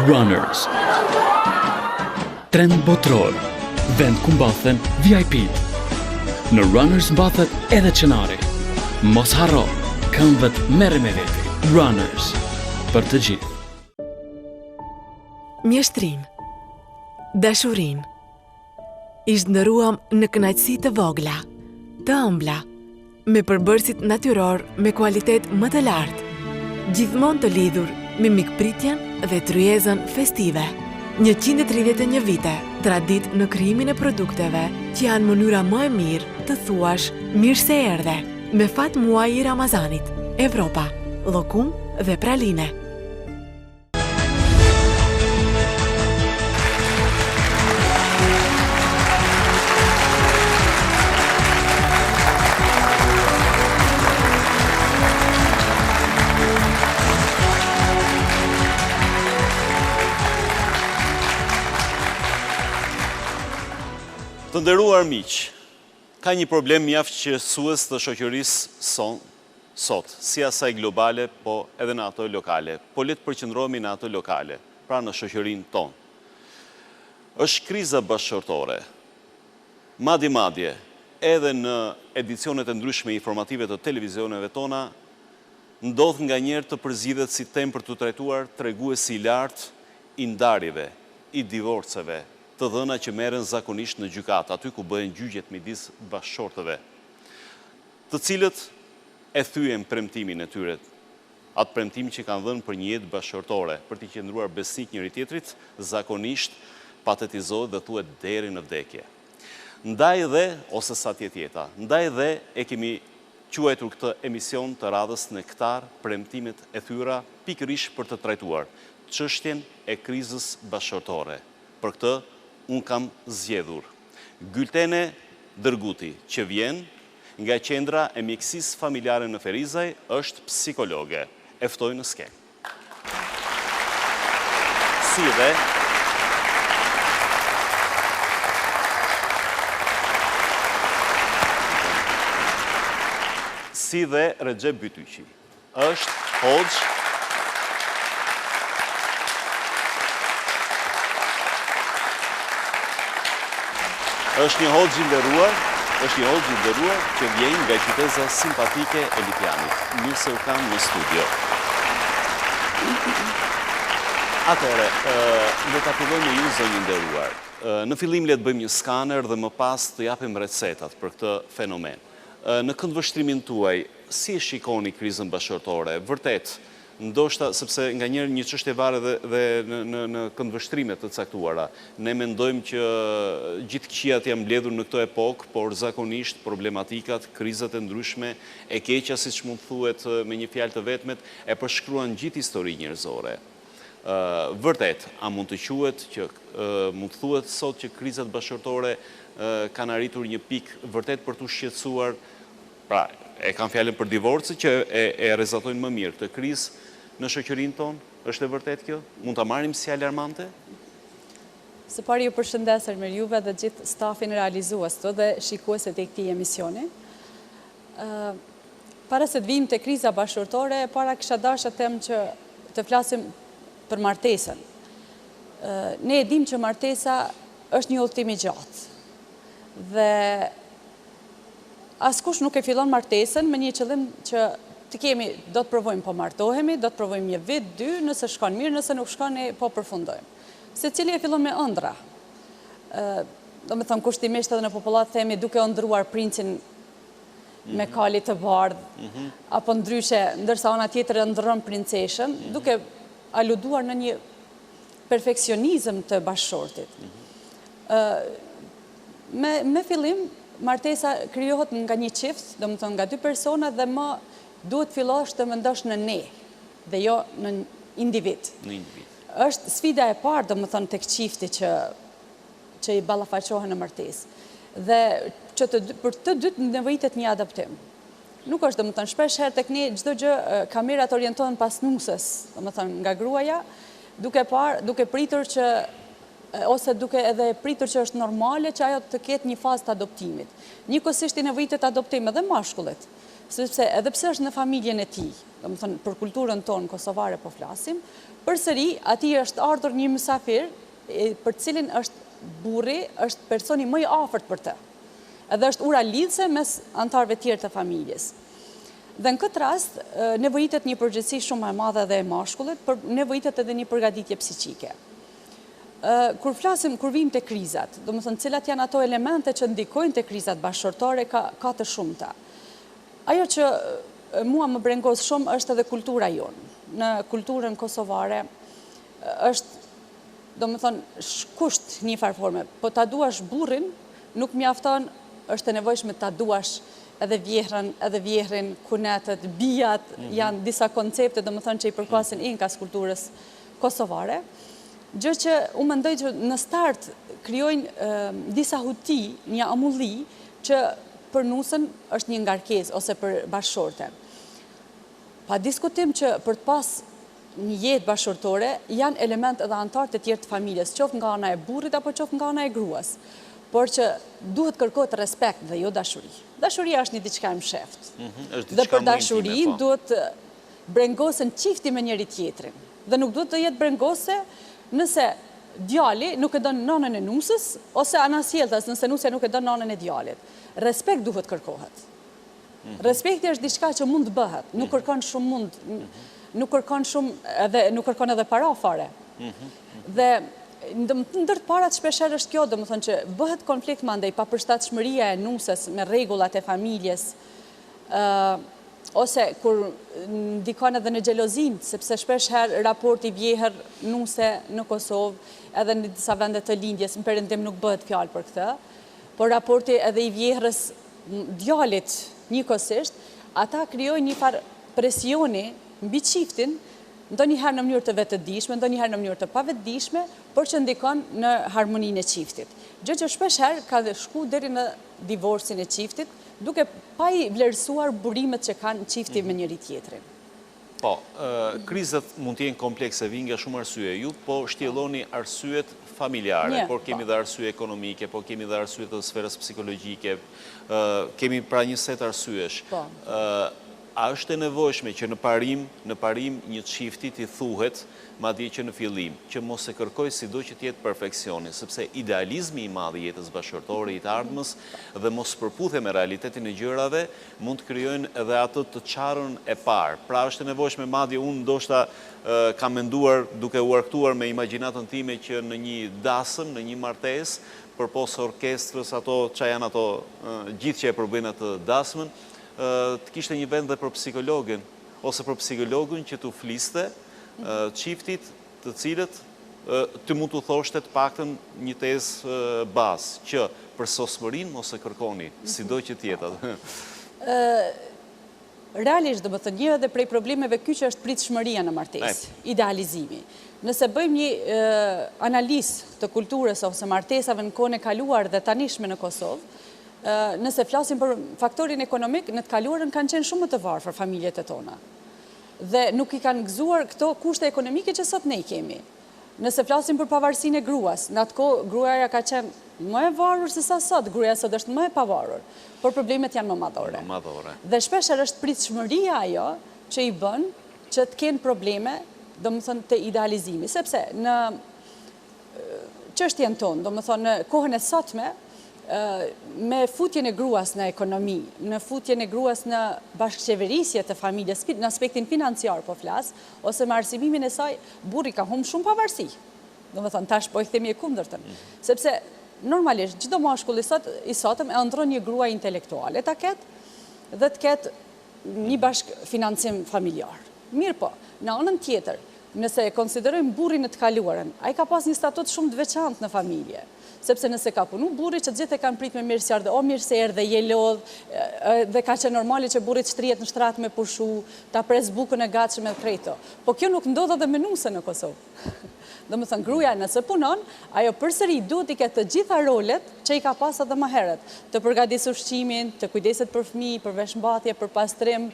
Runners. Trend botror, vend ku mbathen VIP. Në Runners mbathet edhe qenari. Mos harro, këmbët merre me veti. Runners, për të gjithë. Mjeshtrin, dashurin, i zhndëruam në kënaqësi të vogla, të ëmbla, me përbërësit natyror me kualitet më të lartë, gjithmonë të lidhur me mikpritjen dhe tryezën festive. 131 vite, tradit në krijimin e produkteve që janë mënyra më e mirë të thuash mirë se erdhe, me fat muaj i Ramazanit, Evropa, llokum dhe praline. Të nderuar miq, ka një problem mjaft qetësues të shoqërisë sot, si asaj globale, po edhe në ato lokale. Po le të përqendrohemi në ato lokale, pra në shoqërinë tonë. Është kriza bashkëtorë. Madje, edhe në edicionet e ndryshme informative të televizioneve tona, ndodh nganjëherë të përzidhet si temë për të trajtuar treguesi i lartë i ndarjeve, i divorceve, të dhëna që merren zakonisht në gjykat, aty ku bëhen gjyqjet midis bashkëshortëve, të cilët e thyen premtimin e tyre, atë premtim që kanë dhënë për një jetë bashkëshortore, për të qëndruar besnik njëri tjetrit, zakonisht patetizohet dhe thuhet deri në vdekje. Ndaj dhe, ose sa tjetë jeta, ndaj dhe e kemi quajtur këtë emision të radhës në këtar premtimet e thyra pikërisht për të trajtuar çështjen e krizës bashkëshortore. Për këtë unë kam zgjedhur Gyltene Dërguti, që vjen nga qendra e mjekësisë familjare në Ferizaj, është psikologe. E ftoj në skenë. Si dhe Recep Bytyqi. Është hoxh. Është një hoxh i nderuar që vjen nga qyteza simpatike e Litianit. Mirë se u kam në studio. Atëherë, le ta fillojmë me ju, zonjë nderuar. Në fillim le të bëjmë një skaner dhe më pas të japim recetat për këtë fenomen. Në këndvështrimin tuaj, si e shikoni krizën bashkëtorë? Vërtet, ndoshta, sepse nga njerë një çështje varet dhe në këndvështrimet të caktuara. Ne mendojmë që gjithë këqijat janë mbledhur në këtë epokë, por zakonisht problematikat, krizat e ndryshme, e keqja, siç mund thuhet me një fjalë të vetmet, e përshkruan gjithë histori njerëzore. Vërtet, a mund të quhet që mund thuhet sot që krizat bashkëtorë kanë arritur një pikë vërtet për t'u shqetësuar, pra, e kam fjalën për divorcë që e rrezatojnë më mirë këtë krizë në shoqërinë tonë? Është e vërtet kjo? Mund ta marrim si alarmante? Së pari ju përshëndes me juve dhe gjithë stafin realizues të dhe shikuesit e këtij emisioni. Para se të vim te kriza bashkëtorë, para kisha dashur të them që të flasim për martesën. Ne e dim që martesa është një udhtim i gjatë. Dhe askush nuk e fillon martesën me një qëllim që të kemi, do të provojmë po martohemi, do të provojmë një vit, 2, nëse shkon mirë, nëse nuk shkon ne po përfundojmë. Secili e fillon me ëndra. Do me thënë kushtimisht edhe në popullat themi duke ëndruar princin me kali të bardhë, apo ndryshe, ndërsa ona tjetër ëndron princeshën, duke aluduar në një perfeksionizëm të bashkëshortit. Me fillim, martesa krijohet nga një qift, do më thënë nga 2 persona dhe më duhet fillosh të mendosh në ne, dhe jo në individ. Është sfida e parë, do më thënë, tek qifti që i ballafaqohen në martesë. Dhe që për të dytë nevojitet një adaptim. Nuk është, do më thënë, shpesh herë tek ne çdo gjë kamerat orientohen pas nusës, do më thënë, nga gruaja, duke pritur që ose duke edhe pritur që është normale që ajo të ketë një fazë të adoptimit. Njëkohësisht i nevojitet adoptim edhe mashkullit, sepse edhe pse është në familjen e tij, domethënë për kulturën tonë kosovare po flasim, përsëri atij është ardhur një mysafir për cilin është burri, është personi më i afërt për të. Edhe është ura lidhse mes anëtarëve tjerë të familjes. Dhe në këtë rast, nevojitet një përgjegjësi shumë e madhe dhe e mashkullit, por nevojitet edhe një përgatitje psiqike. Kur vim të krizat, domethënë cilat janë ato elemente që ndikojnë të krizat bashkëtorë ka të shumta. Ajo që mua më brengos shumë është edhe kultura jonë. Në kulturën kosovare është, domethënë, kusht një farë forme, po ta duash burrin, nuk mjafton, është e nevojshme ta duash edhe vjehrën, edhe vjehrin, kunetet, bijat, janë disa koncepte, domethënë, që i përkasin inkas kulturës kosovare. Gjë që unë mendoj që në start krijojnë disa huti, një amulli që për nusën është një ngarkesë ose për bashkëshorte. Pa diskutim që për të pas një jetë bashkëshortore janë element edhe anëtar të tjerë të familjes, qoftë nga ana e burrit apo qoftë nga ana e gruas, por që duhet kërkohet respekt dhe jo dashuri. Dashuria është një diçka e msheft. Dhe për dashurinë duhet brengosen çifti me njëri tjetrin. Dhe nuk duhet të jetë brengose nëse djali nuk e don nënën e nusës, ose anasjelltas nëse nusja nuk e don nënën e djalit. Respekt duhet kërkohet. Respekti është diçka që mund të bëhet, nuk kërkon shumë nuk kërkon edhe para fare. Dhe ndër të parat shpeshherë është kjo, domethënë që bëhet konflikt mandej papërshtatshmëria e nusës me rregullat e familjes, ose kur ndikon edhe në xhelozin, sepse shpeshherë raporti vjehër nuse në Kosovë, edhe në disa vende të lindjes, në Perëndim nuk bëhet fjalë për këtë, por raporti edhe i vjehrës djalit njëkohësisht, ata krijojnë një farë presioni mbi çiftin, ndonjëherë në mënyrë të vetëdijshme, ndonjëherë në mënyrë të pavetëdijshme, por që ndikon në harmoninë e çiftit. Gjë që shpeshherë ka shku deri në divorcin e çiftit, duke pa i vlerësuar burimet që kanë çifti me njëri tjetrin. Po, krizat mund të jenë komplekse, vijnë nga shumë arsye. Ju po shtjelloni arsyet familjare, por kemi dhe arsye ekonomike, po kemi dhe arsye të sferës psikologjike, kemi pra një set arsyesh. A është e nevojshme që në parim një çifti t'i thuhet, madje që në fillim, që mos e kërkoj sido që t'jetë perfeksioni, sepse idealizmi i madh i jetës bashkëtorë i të ardhmës dhe mos përputhe me realitetin e gjërave mund të krijojnë edhe atë të çarën e parë. Pra është e nevojshme, madje unë ndoshta kam menduar duke u arktuar me imagjinatën time që në një dasëm, në një martesë, përpos orkestrës, ato çfarë janë ato gjithë që e përbëjnë atë dasmën, të kishte një vend dhe për psikologin, ose për psikologin që t'u fliste çiftit të cilët të mund të thoshte të paktën një tezë bazë, që për sosmërinë mos e kërkoni, sido që tjetë. Realisht, domethënë, një edhe prej problemeve ky që është pritshmëria në martesë, idealizimi. Nëse bëjmë një analizë të kulturës ose martesave në kohën e kaluar dhe tanishme në Kosovë, nëse flasim për faktorin ekonomik, në të kaluarën kanë qenë shumë të varfër familjet e tona. Dhe nuk i kanë gëzuar këto kushte ekonomike që sot ne i kemi. Nëse flasim për pavarësinë e gruas, në atë kohë gruaja ka qenë më e varur se sa sot, gruaja sot është më e pavarur, por problemet janë më madhore. Dhe shpeshherë është pritshmëria ajo që i bën që të kenë probleme, domethënë të idealizimi, sepse në çështjen tonë, domethënë në kohën e sotme, me futjen e gruas në ekonomi, në futjen e gruas në bashkëqeverisje të familjes, në aspektin financiar po flas, ose me arsimimin e saj, burri ka humbur shumë pavarësi. Domethënë tash po i themi e kundërtën, sepse normalisht çdo mashkull i sotëm e ëndron një grua intelektuale ta ketë dhe të ketë një bashkëfinancim familjar. Mirë po, në anën tjetër, nëse e konsiderojmë burrin në të kaluarën, ai ka pas një statut shumë të veçantë në familje. Sepse nëse ka punu burri që gjithë e kanë prit me mirë se ardhe, o mirë se erdhe, je lodh, dhe ka qenë normali që burrit shtrihet në shtrat me pushu, ta pres bukën e gatshme me krejto. Po kjo nuk ndodh edhe me nusën në Kosovë. Domethënë gruaja nëse punon, ajo përsëri duhet i ketë të gjitha rolet që i ka pas edhe më herët, të përgatisë ushqimin, të kujdeset për fëmijë, për veshmbathje, për pastrim,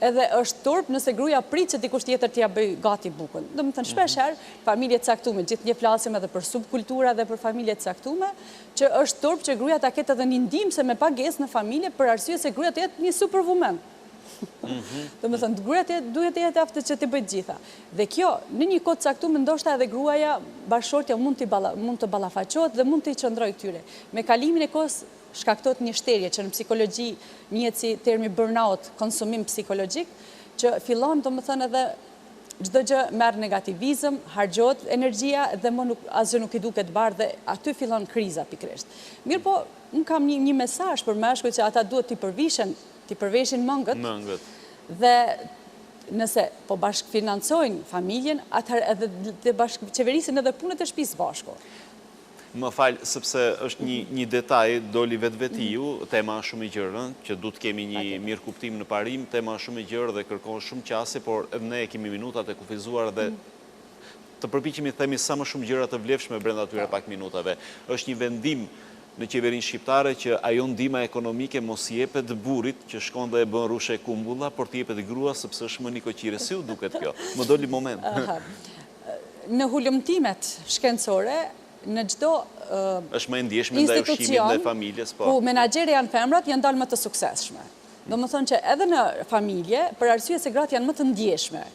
edhe është turp nëse gruaja prit që dikush tjetër t'ia bëj gati bukën. Domethënë shpeshherë familje të caktuara, gjithnjë flasim edhe për subkultura dhe për familje të caktuara, që është turp që gruaja ta ketë edhe një ndihmëse me pagesë në familje për arsye se gruaja të jetë një superwoman. Do me thënë, gruaja duhet të jetë aftë që të bëjtë gjitha. Dhe kjo, në një kohë caktuar, ndoshta edhe gruaja bashkëshortja mund të ballafaqohet dhe mund të qëndrojë këtyre. Me kalimin e kohës shkaktohet një shterje që në psikologji njihet si termi burnout, konsumim psikologjik, që fillon, do me thënë, edhe çdo gjë merr negativizëm, harxhohet energjia dhe më asgjë nuk i duket bardhë dhe aty fillon kriza pikërisht. Mirë po, unë kam një mesazh për meshkujt që ata duhet t'i përveshin mëngët. Dhe nëse po bashkëfinancojnë familjen, atëherë edhe të bashkëqeverisin edhe punët e shtëpisë bashku. Më falë, sepse është një detaj, doli vetë ju, tema shumë i gjërë, që du të kemi një mirë kuptim në parim, tema shumë i gjërë dhe kërkon shumë qase, por edhe ne kemi minutat e kufizuar dhe të përpiqemi të themi sa më shumë gjëra të vlefshme brenda atyre pak minutave. Është një vendim në qeverinë shqiptare që ajo ndihma ekonomike mos i jepet burrit që shkon dhe e bën rushe kumbulla, por të jepet grua sepse është më nikoqire. Si u duket kjo? Më doli moment. Në hulumtimet shkencore, në çdo është më e ndjeshme ndaj ushqimit dhe familjes, po. Ku menaxherë janë femrat, janë dalë më të suksesshme. Do më thonë që edhe në familje, për arsye se gratë janë më të ndjeshme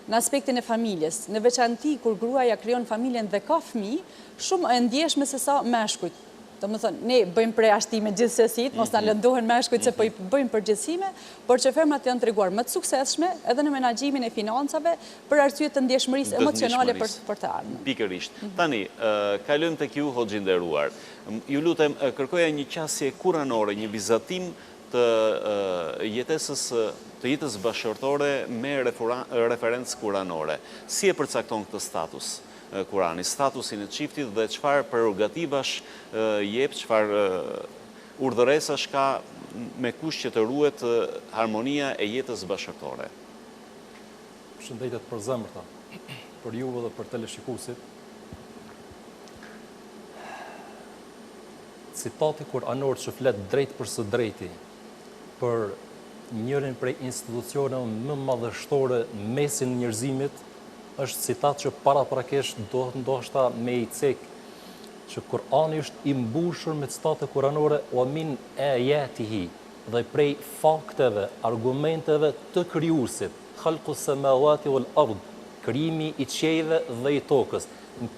në aspektin e familjes, në veçanti kur gruaja krijon familjen dhe ka fëmijë, shumë e ndjeshme se sa meshkujt. Do më thënë, ne bëjmë përjashtime gjithsesi, mos na lëndohen meshkujt se po i bëjmë përgjithësime, por që femrat janë treguar më të suksesshme edhe në menaxhimin e financave për arsye të ndjeshmërisë emocionale për të ardhmen. Pikërisht. Tani, kalojmë tek ju, hoxhë nderuar. Ju lutem, kërkoja një qasje kuranore, një vizatim të jetës bashkëtorë me referencë kuranore. Si e përcakton këtë status Kurani, statusin e çiftit dhe çfarë prerogativash jep, çfarë urdhëresash ka me kush që të ruhet harmonia e jetës bashkëtorë. Shëndetet për zemrta, për juve dhe për teleshikuesit. Citati kuranor që flet drejt për së drejti për njërin prej institucioneve më madhështore mesin njerëzimit, është citat që paraprakisht do ndoshta me i cek që Kurani është i mbushur me citate kuranore o min ayatihi dhe prej fakteve, argumenteve të krijuesit, khalqus samawati wal ard, krijimi i qiejve dhe i tokës. Në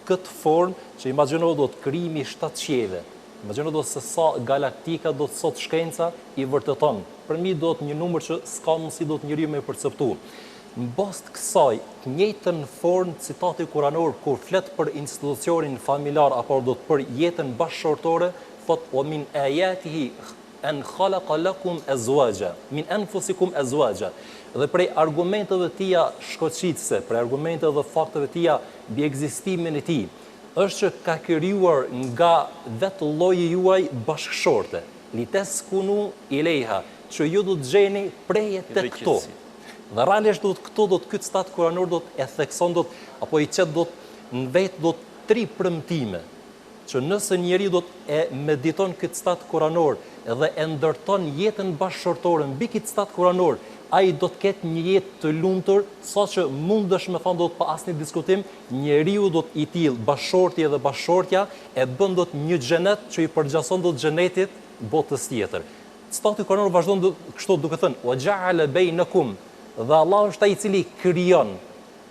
këtë formë që imagjino do të krijimi 7 qiejve. Imagjino do se sa galaktika do të sot shkenca i vërteton. Për mi do të një numër që s'ka mundësi do të njeriu me perceptu. Në bazë të kësaj, të njëjtën formë citati kuranor kur flet për institucionin familjar apo do të për jetën bashkëshortore, thot o min ayatihi an khalaqa lakum azwaja min anfusikum azwaja. Dhe prej argumenteve të tija shkoqitëse, prej argumenteve dhe fakteve të tija mbi ekzistimin e tij, është që ka krijuar nga vetë lloji juaj bashkëshorte, liteskunu ileha, që ju do të gjeni preje tek këto. Dhe realisht këto do të këtë stat kuranor do të e thekson apo i qet do të në vetë do të 3 premtime që nëse njeri do të e mediton këtë stat kuranor dhe e ndërton jetën bashkëshortore mbi këtë stat kuranor, ai do të ketë një jetë të lumtur, saqë mundesh me thonë do të pa asnjë diskutim, njeriu do të i till bashkëshorti dhe bashkëshortja e bën do të një xhenet që i përgjason do të xhenetit botës tjetër. Stati kuranor vazhdon kështu duke thënë: "Wa ja'ala bainakum", dhe Allah është ai i cili krijon,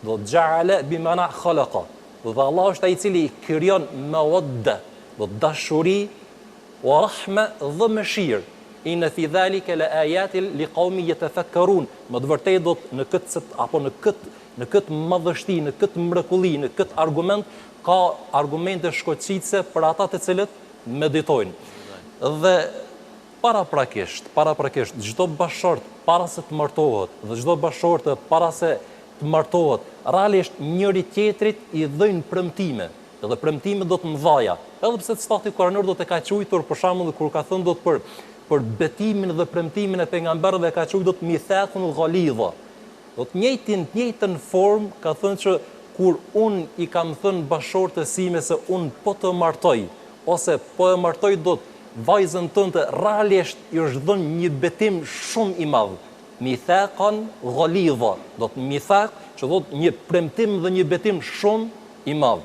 do ja'ala bimana khalaqa. Dhe Allah është ai i cili krijon mawadda, do dashuri, wa rahma dhe mëshirë. Inna fi dhalika la ayatin liqaumin yatafakkarun. Më të vërtetë do në këtë madhështi, në këtë mrekulli, në këtë argument ka argumente shkoqitëse për ata të cilët meditojnë. Dhe paraprakisht çdo bashkëshort para se të martohet dhe çdo bashkëshorte para se të martohet, realisht njëri tjetrit i dhënë premtime, edhe premtime do të mëdhaja. Edhe pse stati kuranor do të ka quajtur për shembull kur ka thënë do të për betimin dhe premtimin e pejgamberëve ka quajtur do të mithaqun ghalidha. Do të njëjtën formë ka thënë që kur unë i kam thënë bashkëshortes sime se unë po të martoj ose po e martoj do të vajzën tënde, realisht i është dhënë një betim shumë i madh. Mithaqan ghalidha, do të mithaq, që do të një premtim dhe një betim shumë i madh.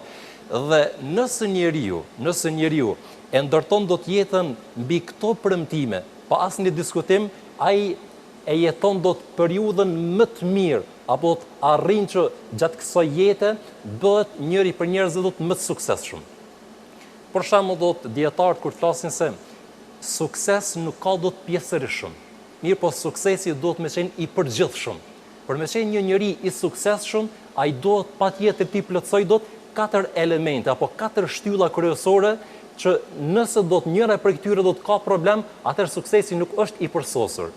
Dhe nëse njeriu e ndërton do të jetën mbi këto premtime, pa asnjë diskutim, ai e jeton do të periudhën më të mirë, apo do të arrin që gjatë kësaj jete bëhet njëri për njerëzve do të më të suksesshëm. Për shembull, do të dietarët kur flasin se sukses nuk ka do të pjesërisht. Mirë, po suksesi do të më qenë i përgjithshëm. Për me qenë një njeri i suksesshëm, ai do të patjetër ti plotësoj do të 4 elemente apo 4 shtylla kryesore që nëse do të njëra për këtyre do të ka problem, atëherë suksesi nuk është i përsosur.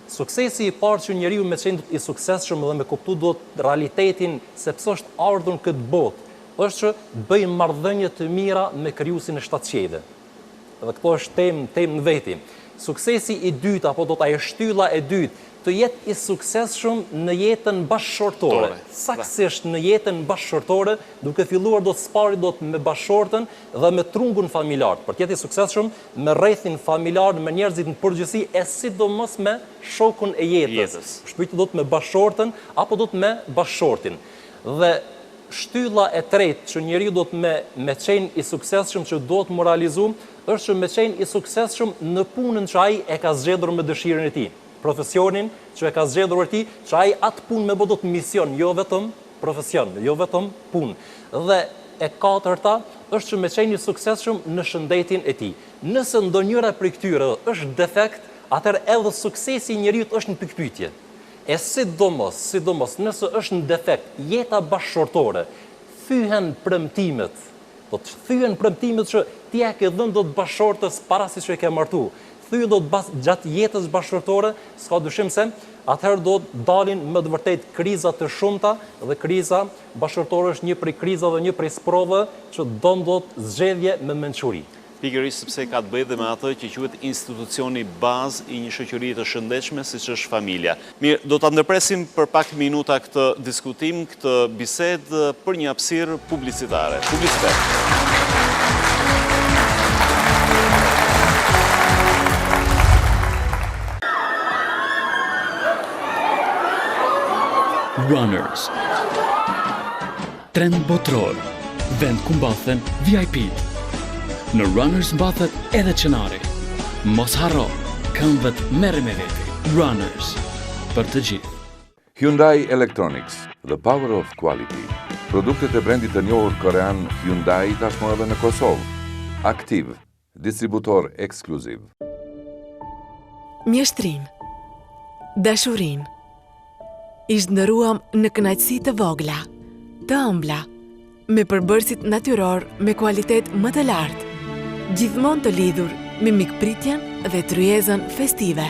Suksesi i parë që njeriu me qenë i suksesshëm dhe me kuptu do të realitetin se pse është ardhur në këtë botë, është që bëjmë marrëdhënie të mira me krijuesin e shtatqeve. Dhe këto është temë në veti. Suksesi i dytë apo do të ajo shtylla e dytë të jetë i suksesshëm në jetën bashkëshortore. Saktësisht në jetën bashkëshortore, duke filluar do të spari do të me bashkëshortën dhe me trungun familjar. Për të jetë i suksesshëm me rrethin familjar, me njerëzit në përgjithësi e sidomos me shokun e jetës. Shpyti do të me bashkëshortën apo do të me bashkëshortin. Dhe shtylla e tretë që njeriu do të me qenë i suksesshëm që do të moralizu, është që me qenë i suksesshëm në punën që ai e ka zgjedhur me dëshirën e tij. Profesionin që e ka zgjedhur e tij, që ai atë punë me bëdot mision, jo vetëm profesion, jo vetëm punë. Dhe e katërta është që me qenë i suksesshëm në shëndetin e tij. Nëse ndonjëra prej këtyre është defekt, atëherë edhe suksesi i njeriu është në pikpyetje. E sidomos nëse është në defekt, jeta bashkëshortore, thyhen premtimet. Do të thyhen premtimet që ti e ke dhënë do të bashkëshortës para se që e ke martu. Thyhen do të gjatë jetës bashkëshortore, s'ka dyshim se atëherë do të dalin më të vërtet kriza të shumta dhe kriza bashkëshortore është një prej krizave dhe një prej sprovave që do të zgjedhje me mençuri. Pikërisht sepse ka të bëjë dhe me atë që quhet institucioni bazë i një shoqërie të shëndetshme siç është familja. Mirë, do ta ndërpresim për pak minuta këtë diskutim, këtë bisedë për një hapësirë publicitare. Runners. Trend botror. Vend ku mbathen VIP. Në Runners mbathet edhe qenari. Mos harro, këmbët merre me veti. Runners. Për të gjithë. Hyundai Electronics, the power of quality. Produktet e brendit të njohur korean Hyundai tashmë edhe në Kosovë. Aktiv, distributor ekskluziv. Mjeshtrim, dashurim. I zhndëruam në kënaqësi të vogla, të ëmbla, me përbërësit natyror me kualitet më të lartë, gjithmonë të lidhur me mikpritjen dhe tryezën festive.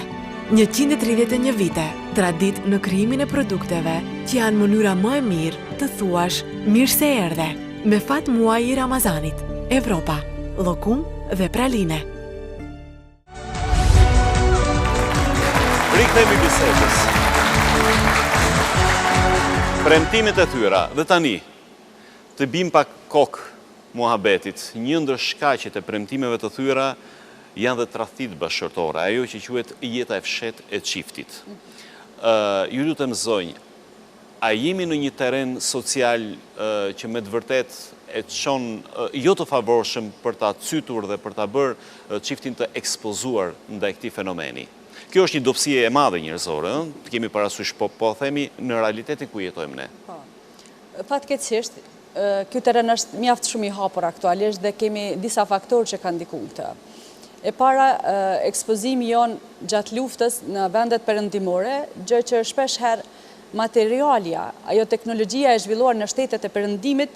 131 vite, tradit në krijimin e produkteve që janë mënyra më e mirë të thuash mirë se erdhe, me fat muaj i Ramazanit, Evropa, llokum dhe praline. Rikthehemi bisedës. Premtimet e tyra, dhe tani, të bim pak kokë muhabetit, një ndër shkaqet e premtimeve të tyra janë dhe tradhtit bashkëshortore, ajo që quhet jeta e fshehtë e çiftit. Ju lutem zonjë, a jemi në një terren social që me të vërtet e çon jo të favorshëm për ta cytur dhe për ta bërë çiftin të ekspozuar ndaj këtij fenomeni? Kjo është një dobësie e madhe njerëzore, të kemi parasysh po themi në realitetin ku jetojmë ne. Fatkeqësisht, ky terren është mjaft shumë i hapur aktualisht dhe kemi disa faktorë që kanë ndikuar këtë. E para, ekspozimi jon gjatë luftës në vendet perëndimore, gjë që shpesh herë materialja, ajo teknologjia e zhvilluar në shtetet e perëndimit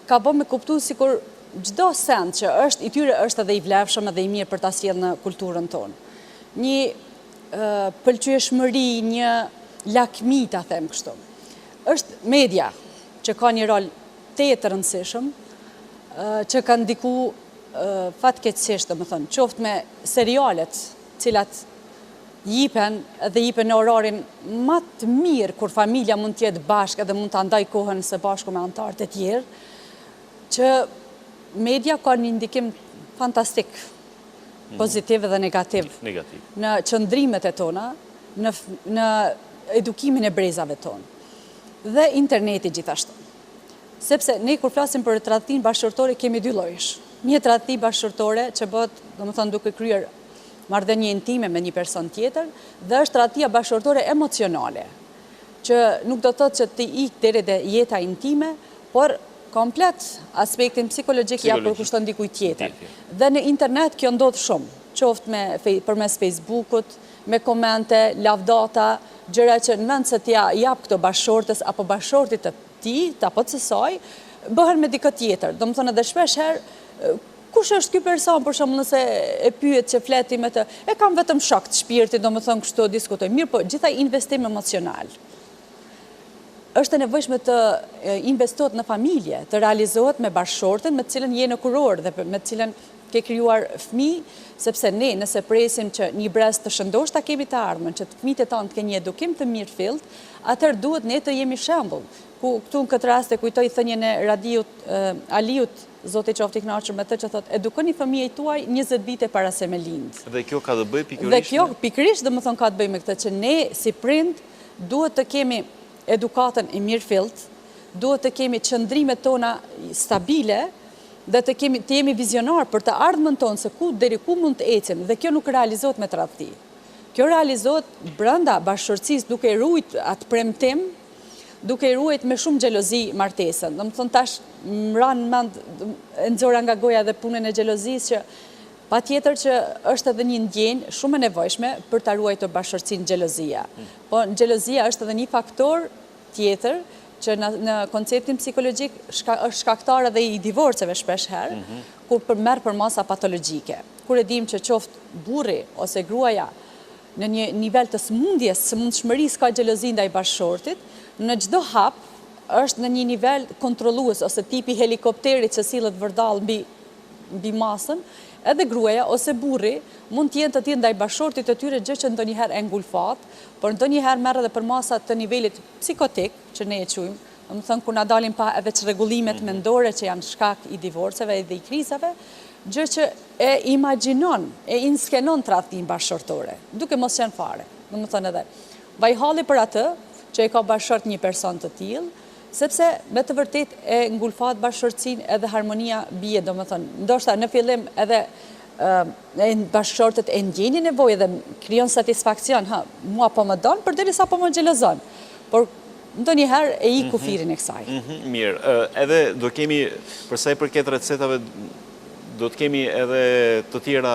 ka bërë me kuptu sikur çdo send që është i tyre është edhe i vlefshëm edhe i mirë për ta sjellë në kulturën tonë. Një pëlqyeshmëri, një lakmi, ta them kështu. Është media që ka një rol të rëndësishëm, që ka ndiku fatkeqësisht, domethënë, qoftë me serialet, cilat jipen në orarin më të mirë kur familja mund të jetë bashkë dhe mund të ndaj kohën së bashku me anëtarët e tjerë, që media ka një ndikim fantastik, pozitiv dhe negativ. Në qëndrimet e tona, në edukimin e brezave tonë. Dhe interneti gjithashtu. Sepse ne kur flasim për tradhtinë bashkëshortore kemi dy llojesh. Një tradhti bashkëshortore që bëhet, domethënë duke kryer marrëdhënie intime me një person tjetër, dhe është tradhtia bashkëtorë emocionale, që nuk do të thotë që të ikë deri te jeta intime, por komplet aspektin psikologjik ja përkushton dikujt tjetër. Dhe në internet kjo ndodh shumë, qoftë përmes Facebookut, me komente, lavdata, gjëra që në vend se t'ja jap këto bashkëshortes apo bashkëshortit të tij, apo të saj, bëhen me dikë tjetër. Domethënë edhe shpesh herë kush është ky person, për shembull, nëse e pyet që fleti me të, e kam vetëm shok të shpirtit, domethënë kështu diskutoj. Mirë, po gjithaj investim emocional. Është e nevojshme të investohet në familje, të realizohet me bashkëshorten me të cilën je në kuror dhe me të cilën ke krijuar fëmijë, sepse ne nëse presim që një brez të shëndosh ta kemi të ardhmen, që fëmijët e tanë të kenë një edukim të mirë fillt, atëherë duhet ne të jemi shembull. Ku këtu në këtë rast e kujtoj thënien e Radiut Aliut, Zoti qoftë i kënaqur me të që thotë, edukoni fëmijët tuaj 20 vite para se me lind. Dhe kjo ka të bëjë pikërisht. Dhe kjo pikërisht domethënë ka të bëjë me këtë që ne si prind duhet të kemi edukatën e mirë fillt, duhet të kemi qëndrimet tona stabile dhe të jemi vizionar për të ardhmen tonë se deri ku mund të ecim, dhe kjo nuk realizohet me tradhti. Kjo realizohet brenda bashkëshorësisë duke ruajt atë premtim, duke ruajt me shumë xhelozi martesën. Domethënë tash më ran mend nxora nga goja dhe punën e xhelozisë që patjetër që është edhe një ndjenjë shumë e nevojshme për ta ruajtur bashkëshorësinë xhelozia. Po xhelozia është edhe një faktor tjetër që në konceptin psikologjik është shkaktar edhe i divorceve shpesh herë, kur merr për masa patologjike. Kur e dim që qoftë burri ose gruaja në një nivel të sëmundjes, sëmundshmërisë ka xhelozi ndaj bashkëshortit, në çdo hap është në një nivel kontrollues ose tipi helikopterit që sillet vërdall mbi masën, edhe gruaja ose burri mund të jenë të tillë ndaj bashkëshortit të tyre, gjë që ndonjëherë e ngulfat, por ndonjëherë merr edhe për masa të nivelit psikotik, që ne e quajmë, domethënë kur na dalin pa edhe çrregullimet mendore që janë shkak i divorceve dhe i krizave, gjë që e imagjinon, e inskenon tradhtinë bashkëshortore, duke mos qenë fare. Domethënë edhe vajhalli për atë që e ka bashkëshort një person të tillë, sepse me të vërtet e ngulfat bashkëshortësinë edhe harmonia bie, domethënë, ndoshta në fillim edhe bashkëshortët e ndjeni nevojë dhe krijon satisfaksion, mua po më don përderisa po më xhelozon. Por ndonjëherë e ik kufirin e kësaj. Mirë, edhe do kemi, për sa i përket recetave, do të kemi edhe të tjera,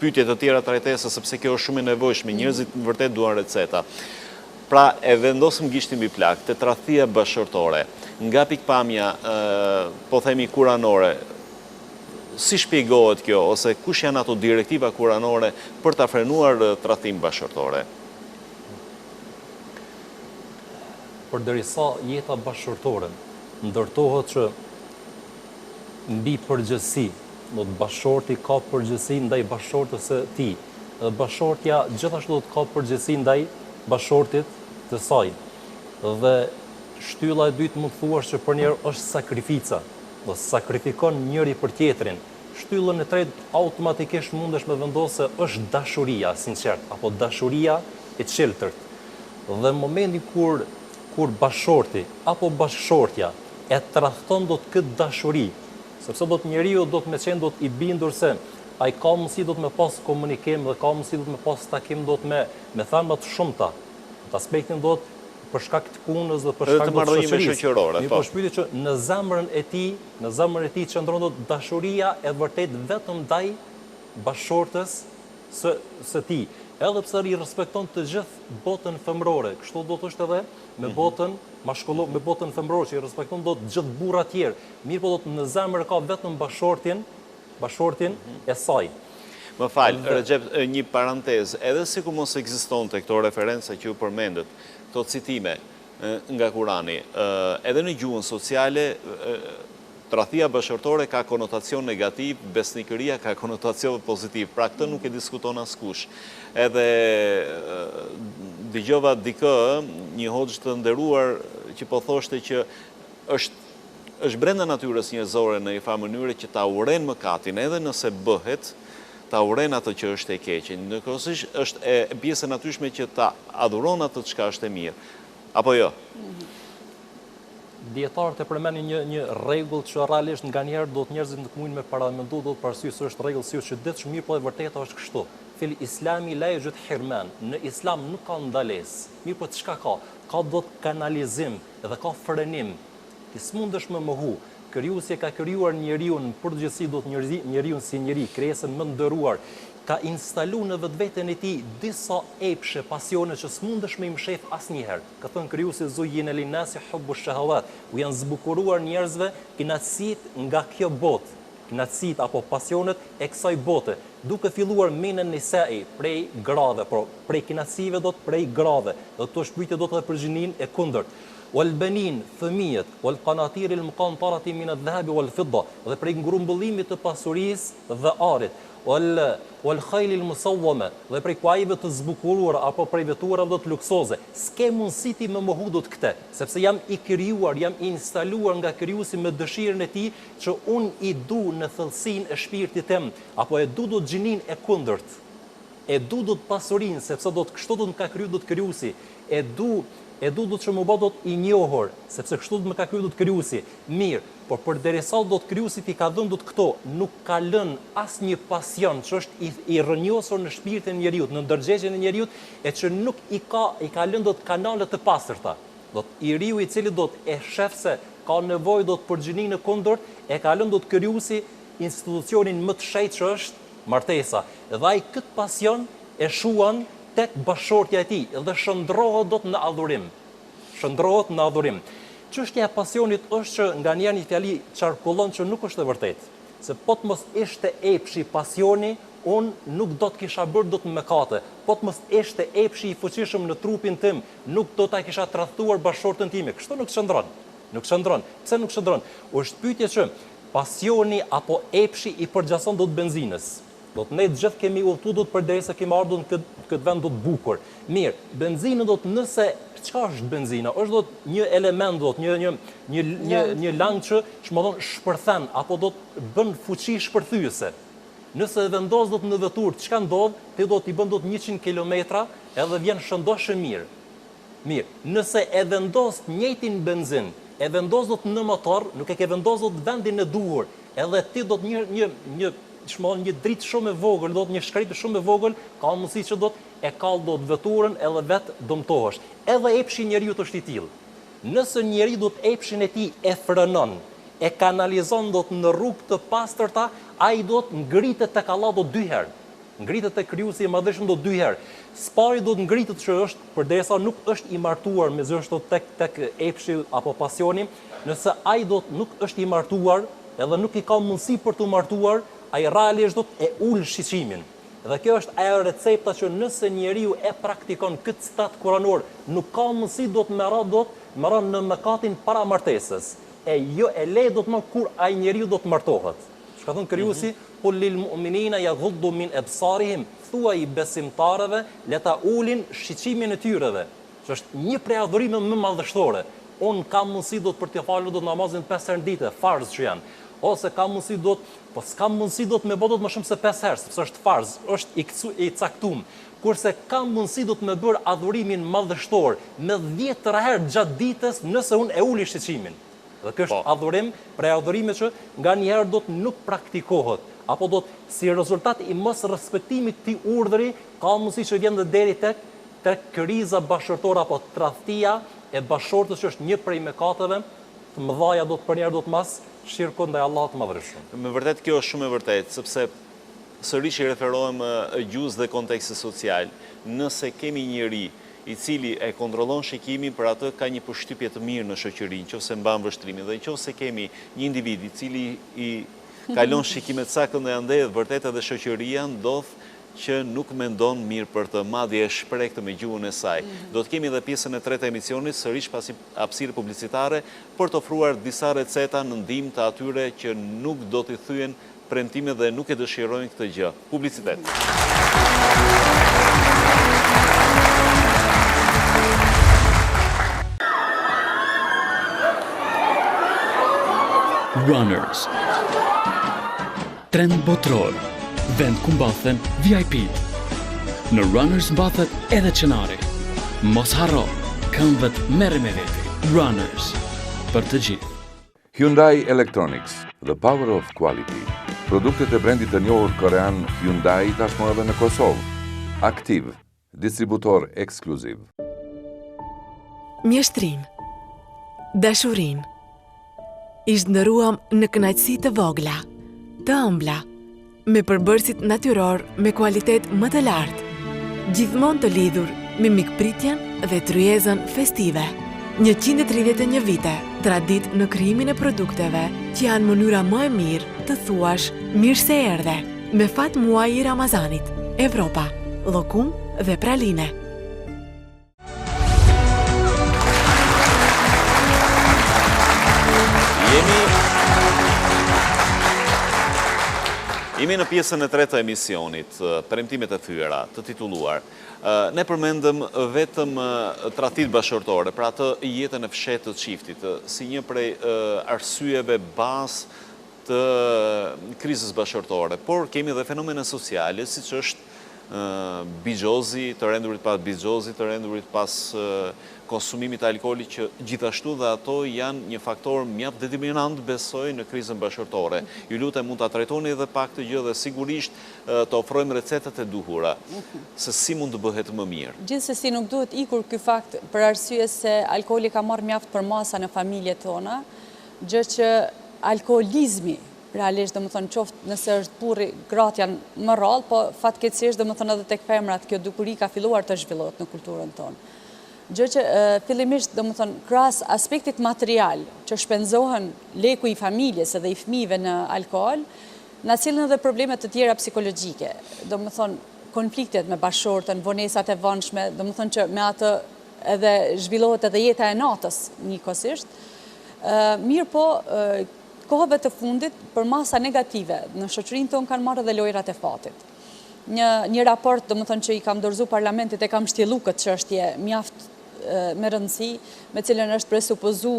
pyetje të tjera trajtese, sepse kjo është shumë e nevojshme, njerëzit vërtet duan receta. Pra e vendosim gishtin mbi plak, të tradhtia bashkëshortore, nga pikpamja, po themi kuranore, si shpjegohet kjo, ose kush janë ato direktiva kuranore për ta frenuar tradhtimin bashkëshortore? Përderisa jeta bashkëshortore ndërtohet që mbi përgjithësi, do të bashkëshorti ka përgjithësi ndaj bashkëshortës së tij, dhe bashkëshortja gjithashtu do të ka përgjithësi ndaj bashkëshortit të saj. Dhe shtylla e dytë mund të thuash që për njerë është sakrifica, do sakrifikon njëri për tjetrin. Shtyllën e tretë automatikisht mundesh me vendosë se është dashuria sinqert, apo dashuria e çeltërt. Dhe në momentin kur bashkëshorti apo bashkëshortja e tradhton do të këtë dashuri, sepse do të njeriu do të me qenë do të i bindur se ai ka mundësi do të me pas komunikim dhe ka mundësi do të me pas takim do të me thënë më të shumta. Në aspektin do të për shkak të punës dhe për shkak të shoqërisë. Mi po shpyeti që në zemrën e tij qëndron do dashuria e vërtet vetëm ndaj bashkëshortës së tij. Edhe pse ai respekton të gjithë botën femërore, kështu do të është edhe me botën mashkullore, me botën femërore që i respekton do të gjithë burrat tjerë. Mirë po do të në zemër ka vetëm bashkëshortin e saj. Më falë, Recep, një parantezë, edhe si ku mos ekzistonte këto referenca që ju përmendët, këto citime nga Kurani, edhe në gjuhën sociale, tradhtia bashkëshortore ka konotacion negativ, besnikëria ka konotacion pozitiv, pra këtë nuk e diskuton askush. Edhe dëgjova dikë, një hoxh të nderuar që po thoshte që është brenda natyrës njerëzore në një farë mënyrë që ta uren mëkatin, edhe nëse bëhet, ta uren atë që është e keqe. Ndërkohësisht është pjesë e natyrshme që ta adhuron atë çka është e mirë. Apo jo? dietarët e përmenin një rregull që realisht nganjëherë do të njerëzit nuk mundin me paramendu, do të parasysh se është rregull si është çuditshëm, mirë po e vërteta është kështu. Fil Islami la yujud hirman. Në Islam nuk ka ndalesë. Mirë po çka ka? Ka do të kanalizim dhe ka frenim. Ti s'mundesh më mohu. Krijuesi ka krijuar njeriu në përgjithësi do të njeriu si njeri, krijesën më nderuar. Ka instalu në vetveten e tij disa epshe, pasione që s'mundesh me i mshef asnjëherë. Ka thënë krijuesi zujin elinasi hubbu shahawat, u janë zbukuruar njerëzve kënaqësitë nga kjo botë, kënaqësitë apo pasionet e kësaj bote, duke filluar minen nisai prej grave, prej kënaqësive do të prej grave, do të shpytje do të dhe për gjinin e kundërt. Wal banin, fëmijët, wal qanatir al muqantarati min al-dhahab wal fidda, dhe prej ngrumbullimit të pasurisë dhe arit. Wal khayl al musawwama, dhe prej kuajve të zbukuruara apo prej veturave do të luksoze. S'ke mundësi ti më mohu do të këtë, sepse jam i krijuar, jam i instaluar nga krijuesi me dëshirën e tij që unë i du në thellësinë e shpirtit tim, apo e du do të gjinin e kundërt. E du do të pasurinë, sepse do të kështu do të më ka kriju do të krijuesi. E du do të që më bë do të i njohur, sepse kështu do të më ka kriju do të krijuesi. Mirë, por përderisa do të krijuesi ti ka dhënë do të këto, nuk ka lënë asnjë pasion që është i rrënjosur në shpirtin e njeriu, në ndërgjegjen e njeriu, e që nuk i ka lënë do të kanale të pastërta. Do të i riu i cili do të e shef se ka nevojë do të përgjinin në kundërt, e ka lënë do të krijuesi institucionin më të shenjtë që është martesa. Dhe ai këtë pasion e shuan tek bashortja e tij dhe shndrohet do të në adhurim. Shndrohet në adhurim. Çështja e pasionit është që nganjëherë një fjali çarkullon që nuk është e vërtetë. Se po të mos ishte epshi pasioni, unë nuk do të kisha bërë do të mëkate. Po të mos ishte epshi i fuqishëm në trupin tim, nuk do ta kisha tradhtuar bashortën time. Kështu nuk shndron. Nuk shndron. Pse nuk shndron? Është pyetje që pasioni apo epshi i përgjason do të benzinës. Do të ne të gjithë kemi udhëtu do të përderisa kemi ardhur në këtë vend do të bukur. Mirë, benzina do të nëse çka është benzina? Është do të një element do të një lang që shmodon shpërthen apo do të bën fuqi shpërthyese. Nëse vendos do të në vetur, çka ndodh? Ti do t'i bën do të 100 kilometra edhe vjen shëndoshë mirë. Mirë, nëse e vendos njëjtin benzin, e vendos do të në motor, nuk e ke vendos do të vendin e duhur, edhe ti do të një dritë shumë e vogël, do të një shkripë shumë e vogël, ka mundësi që do të e kall do të veturën edhe vetë dëmtohesh. Edhe epshi njeriu është i tillë. Nëse njeriu do të epshin e tij e frenon, e kanalizon do të në rrugë të pastërta, ai do të ngritet tek Allah do 2 herë. Ngritet tek krijuesi i madhëshëm do 2 herë. Spari do të ngritet që është përderisa nuk është i martuar me zështo tek epshi apo pasioni, nëse ai nuk është i martuar, edhe nuk i ka mundësi për të martuar, ai realisht do të e ul shiqimin. Dhe kjo është ajo recepta që nëse njeriu e praktikon këtë citat kuranor, nuk ka mundësi do të merron në mëkatin para martesës. Jo e le do të më kur ai njeriu do të martohet. Çka thon krijuesi, qul lil mu'minina yaghuddu min absarihim, thuaj besimtarëve le ta ulin shiqimin e tyreve. Që është një prej adhurimeve më madhështore. Unë kam mundësi do të për të falur do të namazin 5 herë në ditë, farz që janë. Ose kam mundësi do të, po s'kam mundësi do të me bë do të më shumë se 5 herë, sepse është farz, është i caktuar. Kurse kam mundësi do të me bërë adhurimin madhështor me 10 herë gjatë ditës nëse unë e uli shiqimin. Dhe kjo është adhurim, prej adhurime që nganjëherë do të nuk praktikohet, apo do të si rezultat i mos respektimit të urdhri, ka mundësi që vjen deri tek kriza bashkërtore apo tradhtia e bashortës që është një prej mëkateve të mëdha do të për njerë do të mas shirkun ndaj Allahut të Madhërisht. Me vërtet kjo është shumë e vërtet, sepse sërish i referohem gjus dhe konteksti social. Nëse kemi njëri i cili e kontrollon shikimin, për atë ka një përshtypje të mirë në shoqëri, nëse mban vështrimin, dhe nëse kemi një individ i cili i kalon shikimet saktë dhe andej, vërtet edhe shoqëria ndodh që nuk mendon mirë për të, madje e shprehtë me gjuhën e saj. Do të kemi edhe pjesën e tretë e emisionit, sërish pasi hapësirë publicitare, për të ofruar disa receta në ndihmë të atyre që nuk do t'i thyen premtime dhe nuk e dëshirojnë këtë gjë. Publicitet. Runners. Trend botror. Vend ku mbathen VIP. Në Runners mbathet edhe qenari. Mos harro, këmbët merre me veti. Runners. për të gjithë. Hyundai Electronics, the power of quality. Produktet e brendit të njohur korean Hyundai tashmë edhe në Kosovë. Aktiv, distributor ekskluziv. Mjeshtrin, dashurin. Ishtë ndëruam në kënaqësi të vogla, të ëmbla, me përbërësit natyror me kualitet më të lartë, gjithmonë të lidhur me mikpritjen dhe tryezën festive. 131 vite, tradit në krijimin e produkteve që janë mënyra më e mirë të thuash mirë se erdhe, me fat muaj i Ramazanit, Evropa, llokum dhe praline. Jemi në pjesën e tretë të emisionit, premtimet e thyera, të titulluar. Ne përmendëm vetëm tradhtit bashkërtore, pra të jetën e fshehtë të çiftit, si një prej arsyeve bazë të krizës bashkërtore, por kemi edhe fenomene sociale, siç është bigjozi, të rendurit pas bigjozi, të rendurit pas konsumimit të alkoolit, që gjithashtu dhe ato janë një faktor mjaft determinant, besoj, në krizën bashkërtore. Ju lutem, mund ta trajtoni edhe pak të gjë dhe sigurisht të ofrojmë recetat e duhura, se si mund të bëhet më mirë. Gjithsesi nuk duhet ikur ky fakt për arsye se alkooli ka marrë mjaft për masa në familjet tona, gjë që alkoolizmi realisht, dhe më thënë, qoftë nëse është burri, gratë janë më rrallë, po fatkeqësisht, dhe më thënë, edhe tek femrat, kjo dukuri ka filluar të zhvillohet në kulturën tonë. Gjë që fillimisht, dhe më thënë, krahas aspektit material, që shpenzohen leku i familjes edhe i fëmijëve në alkool, na sillen edhe probleme të tjera psikologjike. Dhe më thënë, konfliktet me bashkëshortën, vonesat e vonshme, dhe më thënë që me atë edhe zhvillohet edhe jeta e natës njëkohësisht. Mirë po, kohëve të fundit, për masa negative, në shoqërinë tonë kanë marrë edhe lojrat e fatit. Një raport, dhe më thënë, që i kam dorëzu parlamentit e kam shtjellu këtë çështje mjaft me rëndësi, me cilën është presupozu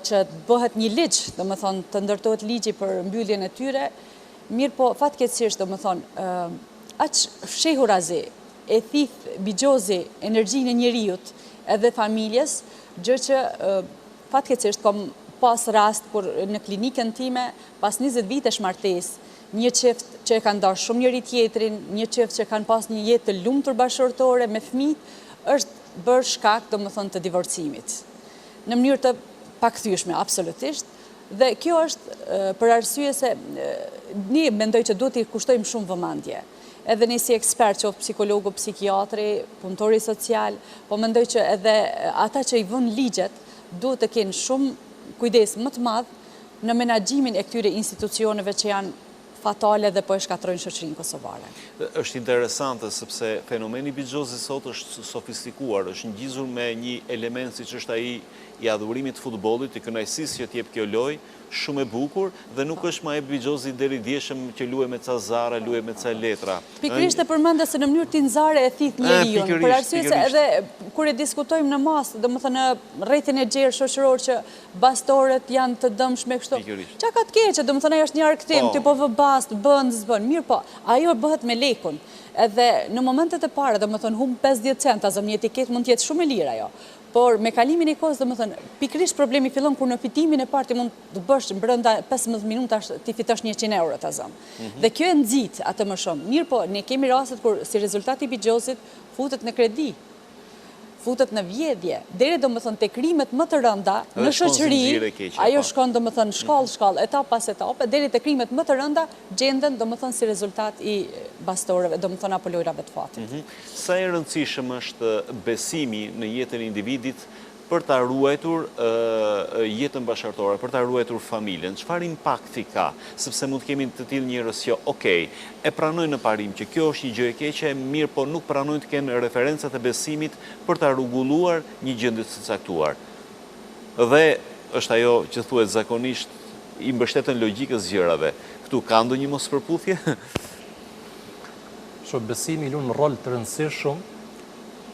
që bëhet një ligj, dhe më thënë, të ndërtohet ligji për mbylljen e tyre, mirë po fatkeqësisht, dhe më thënë, aq fshehurazi e thith bigjozi energjinë e njeriut edhe familjes, gjë që fatkeqësisht kom pas rast kur në klinikën time, pas 20 vitesh martesë, një çift që e kanë dashur shumë njëri tjetrin, një çift që kanë pas një jetë të lumtur bashkëtorë me fëmijë, është bërë shkak, domethënë, të divorcimit. Në mënyrë të pakthyeshme, absolutisht, dhe kjo është për arsye se ne mendoj që duhet i kushtojmë shumë vëmendje. Edhe ne si ekspert, qoftë psikologu, psikiatri, punëtori social, po mendoj që edhe ata që i vënë ligjet duhet të kenë shumë kujdes më të madh në menaxhimin e këtyre institucioneve që janë fatale dhe po e shkatrojnë shoqërinë kosovare. Është interesante sepse fenomeni bigjozit sot është sofistikuar, është ngjizur me një element siç është ai i adhurimit të futbollit, i kënaqësisë që t'jep kjo lojë, shumë e bukur, dhe nuk është më e bigjozi deri djeshëm që luaj me ca zara, luaj me ca letra. Pikërisht e përmenda se në mënyrë tinxare e thith njeriu, për arsye se edhe kur e diskutojmë në masë, domethënë në rrjetin e gjerë shoqëror që bastorët janë të dëmshme kështu. Çka ka të keqe, domethënë ai është një arktim, ti po vë bast, bën, s'bën. Mirë po, ajo bëhet me lekun. Edhe në momentet e para, domethënë humb 50 centa, një etiket mund të jetë shumë e lirë ajo. Por me kalimin e kohës, domethënë, pikërisht problemi fillon kur në fitimin e parë ti mund të bësh brenda 15 minutash ti fitosh 100 euro ta zëm. Dhe kjo e nxit atë më shumë. Mirë po, ne kemi rastet kur si rezultati i bigjozit futet në kredi, futet në vjedhje, deri domethënë te krimet më të rënda në shoqëri, ajo shkon domethënë shkallë, etap pas etape, deri te krimet më të rënda gjenden domethënë si rezultat i bastorëve, domethënë apo lojrave të fatit. Sa e rëndësishëm është besimi në jetën e individit për ta ruajtur jetën bashkëtorë, për ta ruajtur familjen? Çfarë impakti ka? Sepse mund të kemi të tillë njerëz që, okej, e pranojnë në parim që kjo është një gjë e keqe, mirë, po nuk pranojnë të kenë referencat e besimit për ta rregulluar një gjendje të caktuar. Dhe është ajo që thuhet zakonisht i mbështeten logjikës gjërave. Ktu ka ndonjë mospërputhje? Besimi lun rol të rëndësishëm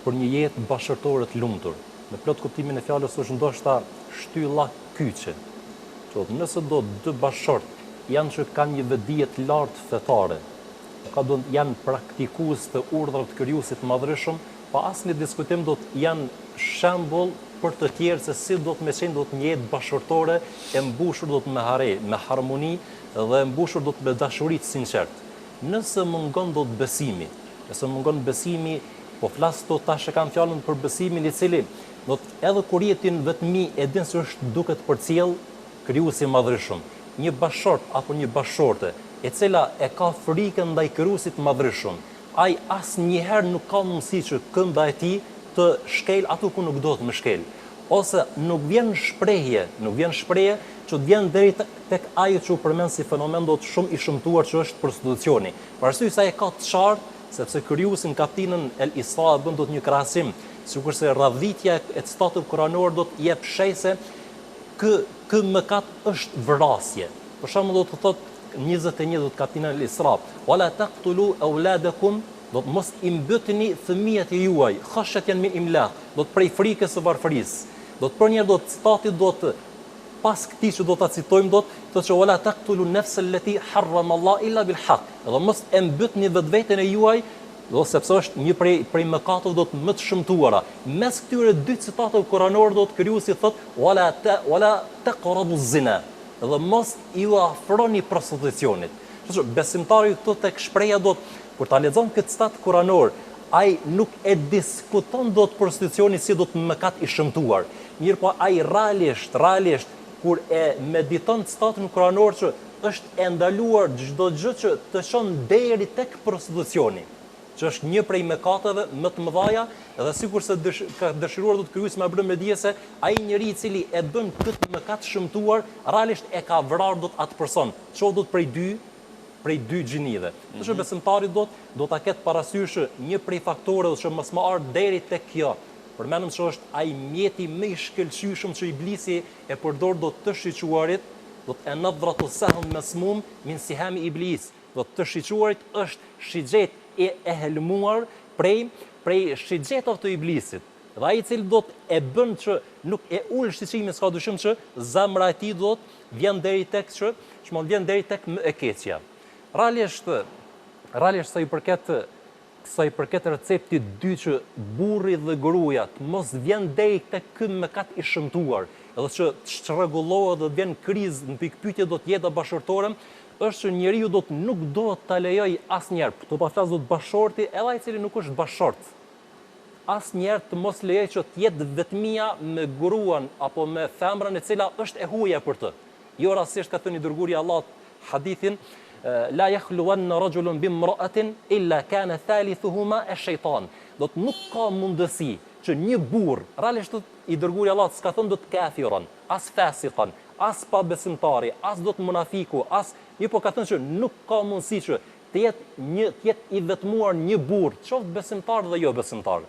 për një jetë bashkëtorë të lumtur. Në plot kuptimin e fjalës është ndoshta shtylla kyçe. Nëse do dy bashkëshort janë që kanë një vedije të lartë fetare, janë praktikues të urdhrave të krijuesit të madhërisëm, pa asnjë diskutim do të janë shembull për të tjerë se si do të me qenë do të një jetë bashkërtore e mbushur do të me hare, me harmoni dhe mbushur do të me dashurit sinqert. Nëse mungon do të besimi, po flas do tash e kam fjalën për besimin i cili do të edhe kur jetin vetmi e din se është duket përcjell krijuesi i madhërisëm, një bashkort apo një bashkëshorte e cila e ka frikën ndaj krijuesit madhërisëm, ai asnjëherë nuk ka mundësi që kënda e tij të shkel aty ku nuk do të më shkel. Ose nuk vjen shprehje që të vjen deri tek ajo që u përmend si fenomen do të shumë i shëmtuar që është prostitucioni. Për arsye se ai ka të qartë sepse krijuesi në kapitullin El Isra bën dot një krahasim, sikurse radhitja e citatit kuranor do të jep shejse ky mëkat është vrasje. Për shembull do të thotë 21 do të kapitullin El Isra, wala taqtulu auladakum, do të mos i mbytni fëmijët e juaj, khashyatan min imlaq, do të prej frikës së varfërisë. Do të përnjëherë do të citati do të pas këtij që do ta citojmë do të thotë wala taqtulu nafsa allati harrama Allah illa bil haqq. Do mos e mbytni vetveten e juaj, do sepse është një prej mëkateve do të më të shëmtuara. Mes këtyre dy citateve kuranore do të krijuesi thotë wala taqrabu zina. Dhe mos ju afroni prostitucionit. Besimtari këtu tek shpreha do të kur ta lexon këtë citat kuranor, ai nuk e diskuton do të prostitucionin si do të mëkat i shëmtuar. Mirë po ai realisht kur e mediton citatin kuranor që është e ndaluar çdo gjë që të çon deri tek prostitucioni, që është një prej mëkateve më të mëdha dhe sikurse ka dëshiruar do të krijuesi më brëm me dije se ai njeriu i cili e bën këtë mëkat shëmtuar realisht e ka vrarë do të atë person, ço do të prej dy gjinive. Që besimtari do ta ketë parasysh një prej faktoreve që mos më ardh deri tek kjo. Përmendëm se është ai mjeti më i shkëlqyeshëm që iblisi e përdor do të shiquarit, do të enadhratu sahum masmum min sihami iblis. Do të shiquarit është shigjet e helmuar prej shigjetave të iblisit. Dhe ai i cili do të e bën që nuk e ul shqiqimin, s'ka dyshim që zemra e tij do të vjen deri tek vjen deri tek më e keqja. Realisht sa i përket receptit 2 që burri dhe gruaja të mos vjen deri tek ky mëkat i shëmtuar, edhe që të çrregullohet dhe të vjen krizë në pikpyetje do të jetë bashkëtorë, është që njeriu nuk do ta lejoj asnjëherë, këtu pa flas do të bashorti, edhe ai i cili nuk është bashort. Asnjëherë të mos lejoj që të jetë vetmia me gruan apo me femrën e cila është e huaja për të. Jo rastisht ka thënë i dërguari i Allahut hadithin la yakhluwanna rajulun bimra'atin illa kana thalithuhuma ash-shaytan. Do të nuk ka mundësi që një burr, realisht i dërguari i Allahut s'ka thënë do të kafiron, as fasiqan, as pa besimtari, as do të munafiku, po ka thënë që nuk ka mundësi që të jetë i vetmuar një burr, qoftë besimtar dhe jo besimtar.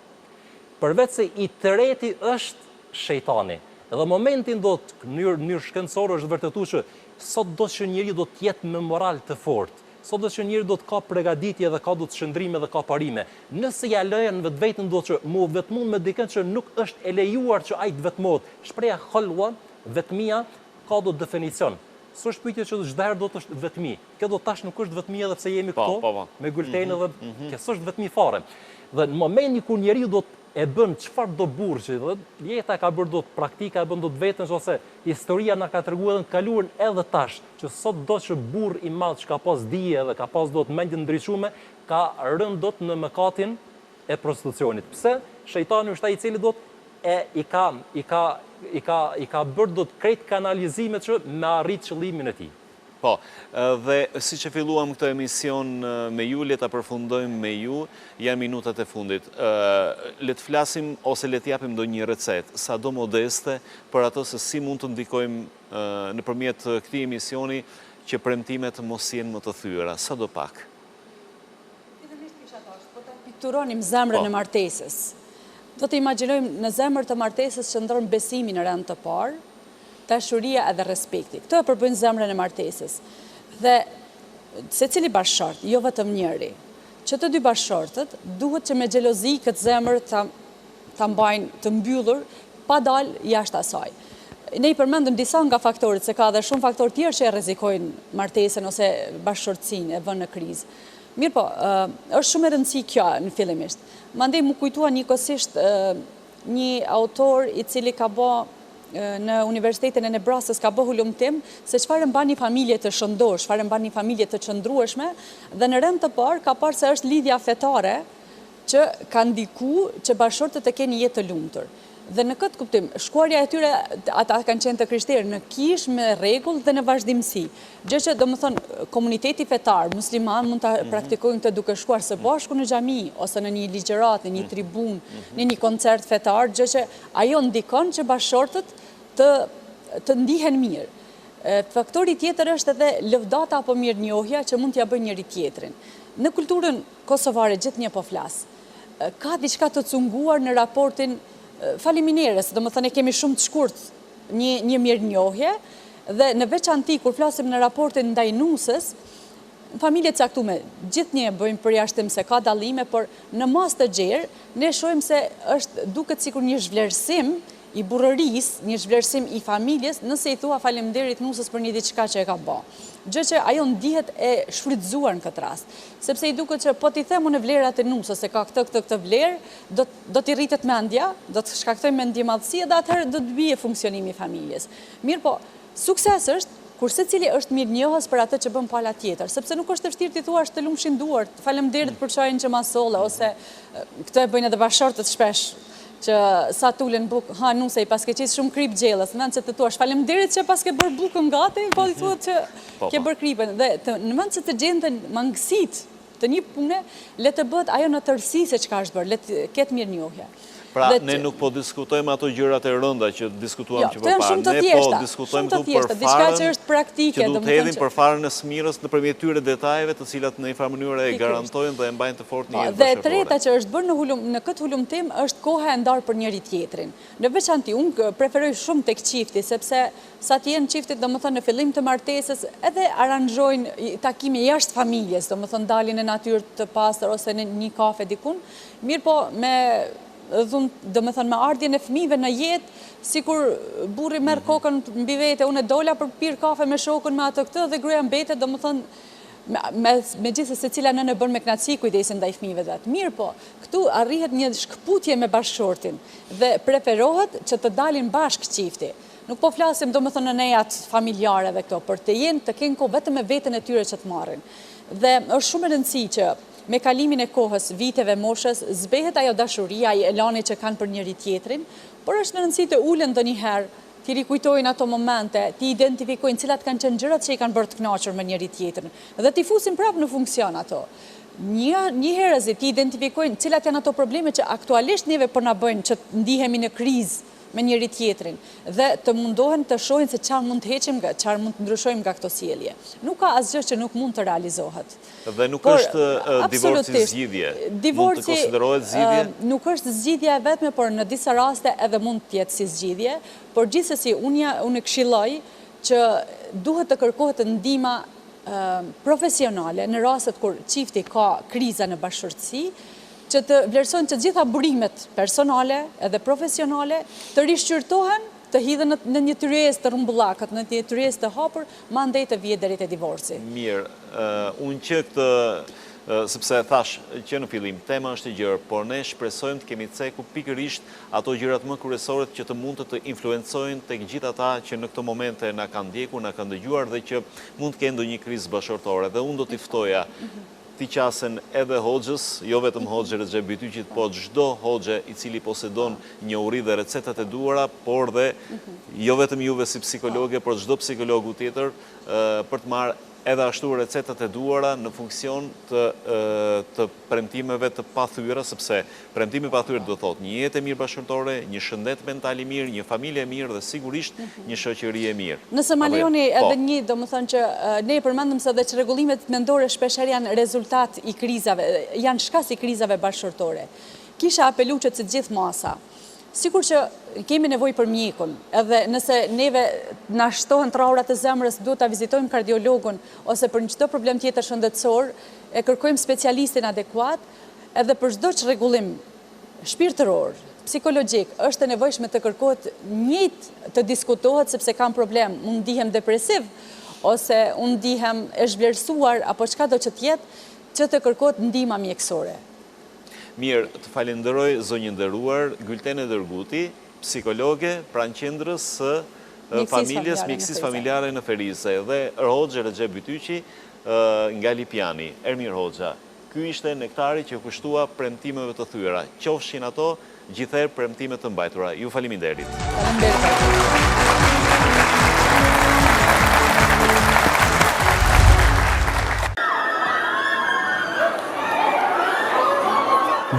Përveç se i treti është shejtani. Edhe momentin do të në mënyrë shkencore është vërtetuar që sot do që njeriu do të jetë me moral të fortë. Sot do që njeriu do të ka përgatitje dhe ka do të shndrime dhe ka parime. Nëse ja lejën vetveten do që mu vetmu me dikën që nuk është e lejuar që ai të vetmohet. Shpreha khalwa, vetmia ka do definicion. S'është pyetje që çdo herë do të është vetmi. Kjo do tash nuk është vetmi edhe pse jemi këtu me gultenë dhe kjo s'është vetmi fare. Dhe në momentin kur njeriu do e bën çfarë do burrë, dhe jeta ka bërë do të praktika, e bën do të vetën, ose historia na ka treguar edhe në kaluarën edhe tash, që sot do që burr i madh që ka pas dije dhe ka pas do të mendje ndriçuar, ka rënë do të në mëkatin e prostitucionit. Pse? Shejtani është ai i cili do të i ka bërë do të krejt kanalizimet që me arrit qëllimin e tij. Po, dhe si që filluam këtë emision me ju, le ta përfundojmë me ju, janë minutat e fundit. Le të flasim ose le të japim do një recet, sa do modeste, për ato se si mund të ndikojmë nëpërmjet këtij emisioni që premtimet mos jenë më të thyera, sa do pak. Po të pikturonim zemrën e martesës. Do të imagjinojmë në zemër të martesës që ndron besimin në rend të parë, dashuria edhe respekti. Këto e përbëjnë zemrën e martesës. Dhe secili bashkëshort, jo vetëm njëri, që të dy bashkëshortët duhet që me xhelozi këtë zemër ta mbajnë të mbyllur pa dalë jashtë asaj. Ne i përmendëm disa nga faktorët, se ka dhe shumë faktorë tjerë që e rrezikojnë martesën ose bashkëshortësinë e vënë në krizë. Mirë po, është shumë e rëndësishme kjo në fillimisht. Mandej më kujtua njëkohësisht një autor I cili ka bë në Universitetin e Nebraskës ka bë hulumtim se çfarë mban një familje të shëndosh, çfarë mban një familje të qëndrueshme dhe në rend të parë ka parë se është lidhja fetare që ka ndiku që bashkëshortët të kenë një jetë të lumtur. Dhe në këtë kuptim, shkuarja e tyre, ata kanë qenë të krishterë në kish, me rregull dhe në vazhdimsi. Gjë që domethënë komuniteti fetar, musliman mund ta praktikojnë të duke shkuar së bashku në xhami ose në një ligjërat, në një tribun, në një koncert fetar, gjë që ajo ndikon që bashkëshortët të ndihen mirë. Faktori tjetër është edhe lëvdata apo mirënjohja që mund t'ja bëjë njëri tjetrin. Në kulturën kosovare gjithnjë po flas. Ka diçka të cunguar në raportin faleminerës, do më thënë e kemi shumë të shkurt një mirënjohje dhe në veçanti kur flasim në raportin ndaj nusës, familje caktume gjithnjë bëjmë përjashtim se ka dallime, por në mas të gjerë ne shohim se është duket sikur një zhvlerësim I burrërisë, një zhvlerësim I familjes, nëse I thua faleminderit nusës për një diçka që e ka bë. Gjë që ajo ndihet e shfrytzuar në këtë rast, sepse I duket që po t'i them unë vlerat e nusës se ka këtë vlerë, do t'i rritet mendja, do të shkaktojmë mendjemadhësi dhe atëherë do të bie funksionimi I familjes. Mirë po, sukses është kur secili është mirënjohës për atë që bën pala tjetër, sepse nuk është e vështirë t'i thuash të lumshin duart, faleminderit për çajin që ma solle, ose këtë e bëjnë edhe bashkëshortët shpesh, që sa tulen bukë, ha nuse I paske qisë shumë krip gjellës, në vend që të tuash falemderit që paske bërë bukën gati, po I thuat që ke bërë kripën. Dhe në vend që të gjenden mangësit të një pune, le të bëhet ajo në tërësi se çka është bërë, le të ketë mirënjohje. Pra, ne nuk po diskutojmë ato gjërat e rënda që diskutuam që përpara. Ne po diskutojmë tu për farën që du të hedhin për farën e smirës nëpërmjet tyre detajeve të cilat në një farë mënyrë e garantojnë dhe e mbajnë të fortë një jetë bashkëtorë. Dhe treta që është bërë në këtë hulumtim është koha e ndarë për njëri tjetrin. Në veçanti, unë preferoj shumë tek çifti, sepse sa të jenë çiftit, domethënë në fillim të martesës, edhe aranjojnë takime jashtë familjes, domethënë dalin në natyrë të pastër ose në një kafe dikun. Mirë po me domethënë me ardhjen e fëmijëve në jetë, sikur burri merr kokën mbi vete, unë dola për pir kafe me shokun me atë këtë dhe gruaja mbetet, domethënë megjithëse secila nënë bën me kënaqësi kujdesin ndaj fëmijëve vet. Mirë po, këtu arrihet një shkputje me bashkëshortin dhe preferohet që të dalin bashkë çifti. Nuk po flasim domethënë në nejat familjare dhe këto, për të kenë kohë vetëm me veten e tyre që të marrin. Dhe është shumë e rëndësishme që me kalimin e kohës, viteve, moshës, zbehet ajo dashuria, ai elani që kanë për njëri tjetrin, por është në rëndësi të ulen ndonjëherë, t'i rikujtojnë ato momente, t'i identifikojnë cilat kanë qenë gjërat që I kanë bërë të kënaqur me njëri tjetrin, dhe t'i fusin prapë në funksion ato. Një herëzi t'i identifikojnë cilat janë ato probleme që aktualisht neve po na bëjnë që ndihemi në krizë me njëri tjetrin dhe të mundohen të shohin se çfarë mund të heqim, çfarë mund të ndryshojmë nga këto sjellje. Nuk ka asgjë që nuk mund të realizohet. Dhe nuk është divorci zgjidhje. Mund të konsiderohet zgjidhje? Nuk është zgjidhja e vetme, por në disa raste edhe mund të jetë si zgjidhje, por gjithsesi unë këshilloj që duhet të kërkohet ndihma profesionale në rastet kur çifti ka kriza në bashkëshortësi, që të vlerësojnë që gjitha burimet personale edhe profesionale të rishqyrtohen, të hidhen në një tyrjes të rrumbullakët, në një tyrjes të hapur, mandej të vije deri te divorci. Mirë, unë që këtë, sepse thash që në fillim, tema është e gjerë, por ne shpresojmë të kemi ceku pikërisht ato gjërat më kryesore që të mund të influencojnë tek gjithë ata që në këto momente na kanë ndjekur, na kanë dëgjuar dhe që mund të kenë ndonjë krizë bashkëtorë. Dhe unë do t'i ftoja t'i qasen edhe hoxhës, jo vetëm hoxhë Recep Bytyqit, po çdo hoxhë I cili posedon njohuri dhe recetat e duara, por dhe jo vetëm juve si psikologe, por çdo psikologu tjetër për të marrë edhe ashtu recetat e duara në funksion të premtimeve të pathyera, sepse premtimi pathyer do thotë një jetë e mirë bashkëtorë, një shëndet mental I mirë, një familje e mirë dhe sigurisht një shoqëri e mirë. Nëse ma lejoni edhe një, domethënë që ne përmendëm se edhe çrregullimet mendore shpeshherë janë rezultat I krizave, janë shkas I krizave bashkëtorë. Kisha apelu që të gjithë masa, sikur që kemi nevojë për mjekun, edhe nëse neve na shtohen traurat e zemrës, duhet ta vizitojmë kardiologun ose për çdo problem tjetër shëndetësor, e kërkojmë specialistin adekuat, edhe për çdo çrregullim shpirtëror, psikologjik, është e nevojshme të kërkohet njëjtë të diskutohet sepse kam problem, unë ndihem depresiv ose unë ndihem e zhvlerësuar apo çka do që të jetë, që të kërkohet ndihma mjekësore. Mirë, të falenderoj zonjën nderuar Gültene Dërguti, psikologe, pranë qendrës së familjes mjekësisë familjare në Ferizë, dhe Hoxha Recep Bytyqi nga Lipjani. Ermir Hoxha, ky ishte nektari që kushtua premtimeve të thyera. Qofshin ato gjithherë premtime të mbajtura. Ju faleminderit.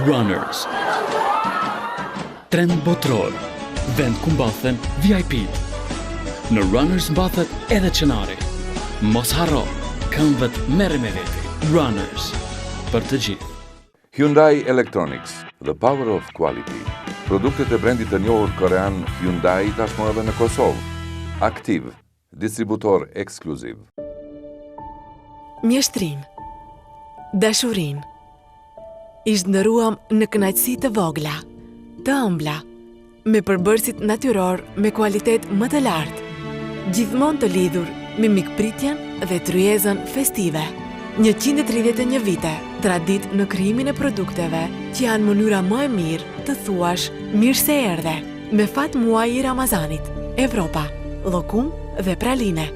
Runners. Trend botror. Vend ku mbathen VIP. Në Runners mbathet edhe qenari. Mos harro, këmbët merre me veti. Runners. Për të gjithë. Hyundai Electronics, the power of quality. Produktet e brendit të njohur korean Hyundai tashmë edhe në Kosovë. Aktiv, distributor ekskluziv. Mjeshtrim, dashurim. Ishtë ndëruam në kënaqësi të vogla, të ëmbla, me përbërësit natyror me kualitet më të lartë, gjithmonë të lidhur me mikpritjen dhe tryezën festive. 131 vite, tradit në krijimin e produkteve që janë mënyra më e mirë të thuash mirë se erdhe, me fat muaj i Ramazanit, Evropa, llokum dhe praline.